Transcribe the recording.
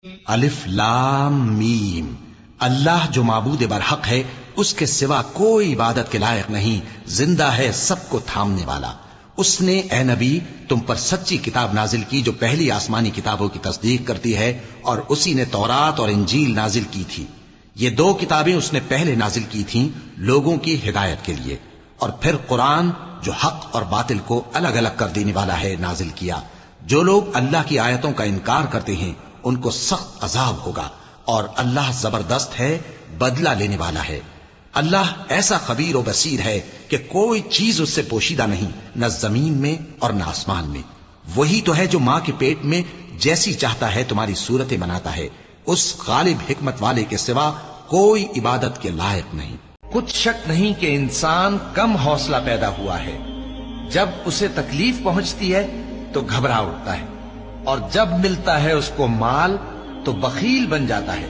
الف لام میم، اللہ جو معبود برحق ہے اس کے سوا کوئی عبادت کے لائق نہیں، زندہ ہے سب کو تھامنے والا۔ اس نے اے نبی تم پر سچی کتاب نازل کی جو پہلی آسمانی کتابوں کی تصدیق کرتی ہے، اور اسی نے تورات اور انجیل نازل کی تھی۔ یہ دو کتابیں اس نے پہلے نازل کی تھیں لوگوں کی ہدایت کے لیے، اور پھر قرآن جو حق اور باطل کو الگ الگ کر دینے والا ہے نازل کیا۔ جو لوگ اللہ کی آیتوں کا انکار کرتے ہیں ان کو سخت عذاب ہوگا، اور اللہ زبردست ہے، بدلہ لینے والا ہے۔ اللہ ایسا خبیر و بصیر ہے کہ کوئی چیز اس سے پوشیدہ نہیں، نہ زمین میں اور نہ آسمان میں۔ وہی تو ہے جو ماں کے پیٹ میں جیسی چاہتا ہے تمہاری صورتیں بناتا ہے، اس غالب حکمت والے کے سوا کوئی عبادت کے لائق نہیں۔ کچھ شک نہیں کہ انسان کم حوصلہ پیدا ہوا ہے، جب اسے تکلیف پہنچتی ہے تو گھبرا اٹھتا ہے، اور جب ملتا ہے اس کو مال تو بخیل بن جاتا ہے۔